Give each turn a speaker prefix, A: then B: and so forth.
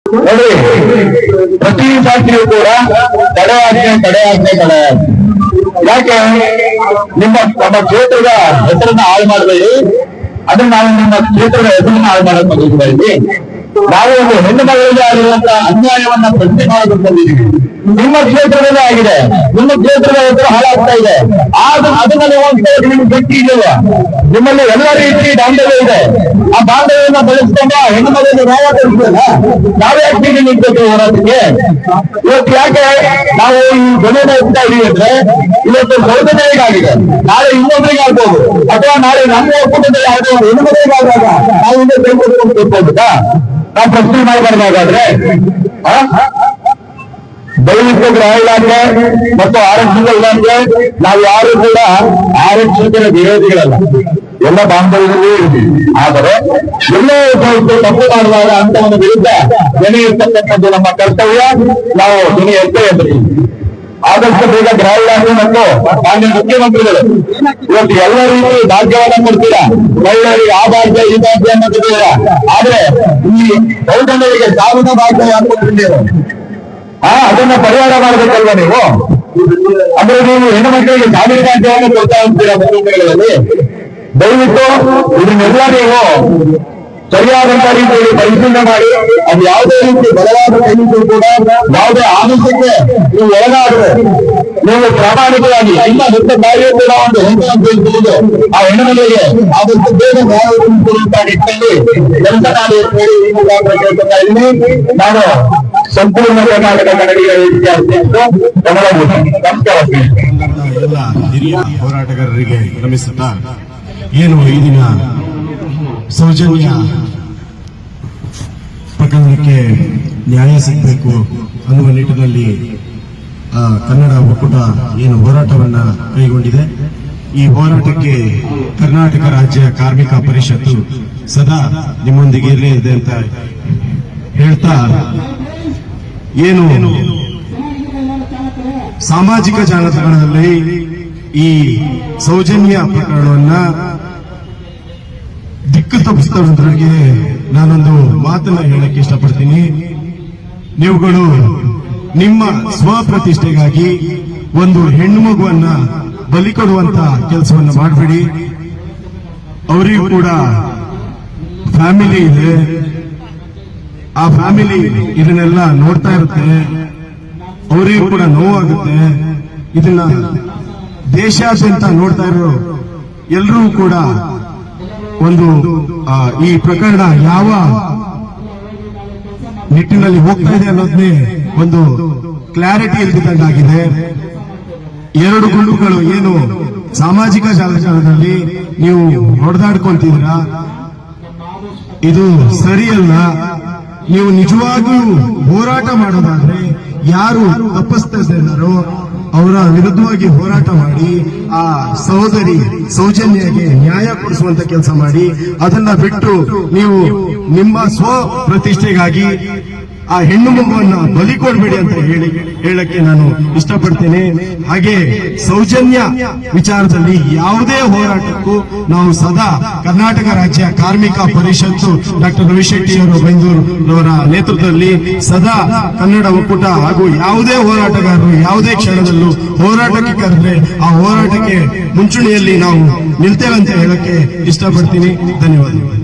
A: ನೋಡಿ, ಪ್ರತಿ ಶಾಸ್ತ್ರಿಯೂ ಕೂಡ ತಡೆ ಯಾಕೆ ನಮ್ಮ ಕ್ಷೇತ್ರದ ಹೆಸರನ್ನ ಹಾಳು ಮಾಡಬೇಡಿ. ಅದನ್ನ ನಾವು ನಮ್ಮ ಕ್ಷೇತ್ರದ ಹೆಸರನ್ನ ಹಾಳು ಮಾಡಕ್ ಬಂದಿದ್ದೀವಿ ಇಲ್ಲಿ. ನಾವು ಒಂದು ಹೆಣ್ಣು ಮಗಳಿಗೆ ಆಗಿರುವಂತಹ ಅನ್ಯಾಯವನ್ನ ಪ್ರಶ್ನೆ ಮಾಡೋದಕ್ಕೆ ಬಂದಿದ್ದೀವಿ. ನಿಮ್ಮ ಕ್ಷೇತ್ರದಲ್ಲೇ ಆಗಿದೆ, ನಿಮ್ಮ ಕ್ಷೇತ್ರದ ಹೆಸರು ಹಾಳಾಗ್ತಾ ಇದೆ. ಅದನ್ನ ನಿಮ್ಗೆ ಗಟ್ಟಿ ಇದೆಯಲ್ಲ, ನಿಮ್ಮಲ್ಲಿ ಎಲ್ಲ ರೀತಿ ಬಾಂಧವ್ಯ ಇದೆ. ಆ ಬಾಂಧವ್ಯನ ಬೆಳೆಸ್ಕೊಂಡ ಹೆಣ್ಣು ಮಗಳಿಗೆ ನ್ಯಾಯ ಕೊಡಿಸಲ್ಲ. ನಾವೇ ಯಾಕೆ ನಿಂತಬೇಕು ಹೋರಾಟಕ್ಕೆ? ಇವತ್ತು ಯಾಕೆ ನಾವು ಈ ಬೆಲೆನ ಇಡ್ತಾ ಇದೀವಿ ಅಂದ್ರೆ, ಇವತ್ತು ಸೌಜನ್ಯಗಾಗಿದೆ, ನಾಳೆ ಇನ್ನೊಬ್ಬರಿಗೆ ಆಗ್ಬೋದು, ಅಥವಾ ನಾಳೆ ನಮ್ಮ ಒಕ್ಕೂಟದಲ್ಲಿ ಯಾವುದೋ ಹೆಣ್ಣು ಮಗಳಿಗೆ ಆದಾಗ ನಾವು ಹಿಂದೆ ಕೈಗೊಳ್ಕೊಂಡು ಕೂತ್ಕೊಳ್ಬೇಕಾ? ನಾವು ಪ್ರಶ್ನೆ ಮಾಡಬಾರ್ದಾದ್ರೆ ದೈವಿಕ ಗೃಹ ಇಲಾಖೆ ಮತ್ತು ಆರಕ್ಷಕ ಇಲಾಖೆ ನಾವು ಯಾರು ಕೂಡ ಆರಕ್ಷಕರ ವಿರೋಧಿಗಳಲ್ಲ, ಎಲ್ಲ ಬಾಂಧವ್ಯದಲ್ಲೇ ಇರ್ತೀವಿ. ಆದರೆ ಎಲ್ಲೋ ತಪ್ಪು ಮಾಡುವಾಗ ಅಂತವನ್ನ ವಿರುದ್ಧ ಧ್ವನಿ ಇರ್ತಕ್ಕಂಥದ್ದು ನಮ್ಮ ಕರ್ತವ್ಯ. ನಾವು ಧ್ವನಿ ಎತ್ತೇ ಎತ್ತೀವಿ. ಆದಷ್ಟು ಬೇಗ ಗೃಹ ಇಲಾಖೆ ಮತ್ತು ಮಾನ್ಯ ಮುಖ್ಯಮಂತ್ರಿಗಳು ಇವತ್ತು ಎಲ್ಲ ರೀತಿ ಭಾಗ್ಯವನ್ನ ಕೊಡ್ತೀರಾ, ಮಹಿಳೆಯರಿಗೆ ಆ ಭಾಗ್ಯ ಈ ಭಾಗ್ಯ ಅನ್ನೋದಿಲ್ಲ. ಆದ್ರೆ ಈ ಸೌಜನ್ಯರಿಗೆ ಸಾವಿನ ಭಾಗ್ಯ ಯಾಕೆ ಕೊಟ್ಟಿದ್ದೀರ? ಅದನ್ನ ಪರಿಹಾರ ಮಾಡ್ಬೇಕಲ್ವಾ ನೀವು? ಅಂದ್ರೆ ನೀವು ಹೆಣ್ಣು ಮಕ್ಕಳಿಗೆ ಸಾವಿನ ಭಾಗ್ಯವನ್ನು ಕೊಡ್ತಾ ಹೋಗ್ತೀರಾ ಮುಖ್ಯಮಂತ್ರಿಗಳಲ್ಲಿ. ದಯವಿಟ್ಟು ಇದನ್ನೆಲ್ಲ ನೀವು ಸರಿಯಾದಂತ ರೀತಿಯಲ್ಲಿ ಪರಿಶೀಲನೆ ಮಾಡಿ, ಅದು ಯಾವುದೇ ರೀತಿ ಬಲವಾದ ಕೈಗೂ ಕೂಡ ಯಾವುದೇ ಆಮಿಷಕ್ಕೆ ನೀವು ಒಳಗಾದ್ರೆ ನೀವು ಪ್ರಾಮಾಣಿಕವಾಗಿ ನಿಮ್ಮ ಹೊತ್ತ ಬಾಯಿಯೂ ಕೂಡ ಒಂದು ಹೆಣ್ಣು ಅಂತ ಹೇಳ್ತಿದ್ದು ಆ ಹೆಣ್ಣುಗಳಿಗೆ ಆದಷ್ಟು ಬೇಗ ನ್ಯಾಯ ಕೊಡುವಂತ ನಿಟ್ಟಿನಲ್ಲಿ ಕೆಲಸ ಮಾಡಿ ಹೇಳಿ ಈ ಮುಖಾಂತರ ಕೇಳ್ತಾ ಇದ್ದೀನಿ. ನಾನು ಸಂಪೂರ್ಣ ಕರ್ನಾಟಕ ಕನ್ನಡಿಗರ ವೇದಿಕೆ ಅಧ್ಯಕ್ಷರು ನಮಸ್ಕಾರ.
B: ಎಲ್ಲ ಹಿರಿಯ ಹೋರಾಟಗಾರರಿಗೆ ನಮಿಸುತ್ತಾ, ಏನು ಈ ದಿನ ಸೌಜನ್ಯ ಪ್ರಕರಣಕ್ಕೆ ನ್ಯಾಯ ಸಿಗಬೇಕು ಅನ್ನುವ ನಿಟ್ಟಿನಲ್ಲಿ ಕನ್ನಡ ಒಕ್ಕೂಟ ಏನು ಹೋರಾಟವನ್ನ ಕೈಗೊಂಡಿದೆ. ಈ ಹೋರಾಟಕ್ಕೆ ಕರ್ನಾಟಕ ರಾಜ್ಯ ಕಾರ್ಮಿಕ ಪರಿಷತ್ತು ಸದಾ ನಿಮ್ಮೊಂದಿಗೆ ಇರಲೇ ಇದೆ ಅಂತ ಹೇಳ್ತಾ, ಏನು ಸಾಮಾಜಿಕ ಜಾಲತಾಣದಲ್ಲಿ ಈ ಸೌಜನ್ಯ ಪ್ರಕರಣವನ್ನ ದಿಕ್ಕು ತಪ್ಪಿಸ್ತವರಿಗೆ ನಾನೊಂದು ಮಾತನ್ನ ಹೇಳಕ್ಕೆ ಇಷ್ಟಪಡ್ತೀನಿ. ನೀವುಗಳು ನಿಮ್ಮ ಸ್ವಪ್ರತಿಷ್ಠೆಗಾಗಿ ಒಂದು ಹೆಣ್ಣು ಮಗುವನ್ನ ಬಲಿ ಕೊಡುವಂತ ಕೆಲಸವನ್ನ ಮಾಡಬೇಡಿ. ಅವರಿಗೂ ಕೂಡ ಫ್ಯಾಮಿಲಿ ಇದೆ, ಆ ಫ್ಯಾಮಿಲಿ ಇದನ್ನೆಲ್ಲ ನೋಡ್ತಾ ಇರುತ್ತೆ, ಅವರಿಗೂ ಕೂಡ ನೋವಾಗುತ್ತೆ. ಇದನ್ನ ದೇಶಾದ್ಯಂತ ನೋಡ್ತಾ ಇರೋ ಎಲ್ಲರೂ ಕೂಡ ಒಂದು ಈ ಪ್ರಕರಣ ಯಾವ ನಿಟ್ಟಿನಲ್ಲಿ ಹೋಗ್ತಾ ಇದೆ ಅನ್ನೋದನ್ನೇ ಒಂದು ಕ್ಲಾರಿಟಿ ಇಲ್ದಿದ್ದಂಗಾಗಿದೆ. ಎರಡು ಗುಂಡುಗಳು ಏನು ಸಾಮಾಜಿಕ ಜಾಲತಾಣದಲ್ಲಿ ನೀವು ಹೊಡೆದಾಡ್ಕೊಂತಿದ್ದೀರಾ, ಇದು ಸರಿಯಲ್ಲ. ನೀವು ನಿಜವಾಗಿಯೂ ಹೋರಾಟ ಮಾಡೋದಾದ್ರೆ ಯಾರು ತಪ್ಪಿಸ್ತಾ ಇದ್ದಾರೋ ಅವರ ವಿರುದ್ಧವಾಗಿ ಹೋರಾಟ ಮಾಡಿ ಆ ಸಹೋದರಿ ಸೌಜನ್ಯಗೆ ನ್ಯಾಯ ಕೊಡಿಸುವಂತ ಕೆಲಸ ಮಾಡಿ. ಅದನ್ನ ಬಿಟ್ಟು ನೀವು ನಿಮ್ಮ ಸ್ವ ಪ್ರತಿಷ್ಠೆಗಾಗಿ ಆ ಹೆಣ್ಣು ಮಗುವನ್ನ ಬಲಿ ಕೊಡಬೇಡಿ ಅಂತ ಹೇಳಕ್ಕೆ ನಾನು ಇಷ್ಟಪಡ್ತೇನೆ. ಹಾಗೆ ಸೌಜನ್ಯ ವಿಚಾರದಲ್ಲಿ ಯಾವುದೇ ಹೋರಾಟಕ್ಕೂ ನಾವು ಸದಾ ಕರ್ನಾಟಕ ರಾಜ್ಯ ಕಾರ್ಮಿಕ ಪರಿಷತ್ತು ಡಾಕ್ಟರ್ ರವಿಶೆಟ್ಟಿ ಅವರು ಬೈಂದೂರವರ ನೇತೃತ್ವದಲ್ಲಿ ಸದಾ ಕನ್ನಡ ಒಕ್ಕೂಟ ಹಾಗೂ ಯಾವುದೇ ಹೋರಾಟಗಾರರು ಯಾವುದೇ ಕ್ಷಣದಲ್ಲೂ ಹೋರಾಟಕ್ಕೆ ಕರೆದ್ರೆ ಆ ಹೋರಾಟಕ್ಕೆ ಮುಂಚೂಣಿಯಲ್ಲಿ ನಾವು ನಿಲ್ತೇವೆ ಅಂತ ಹೇಳಕ್ಕೆ ಇಷ್ಟಪಡ್ತೀನಿ. ಧನ್ಯವಾದಗಳು.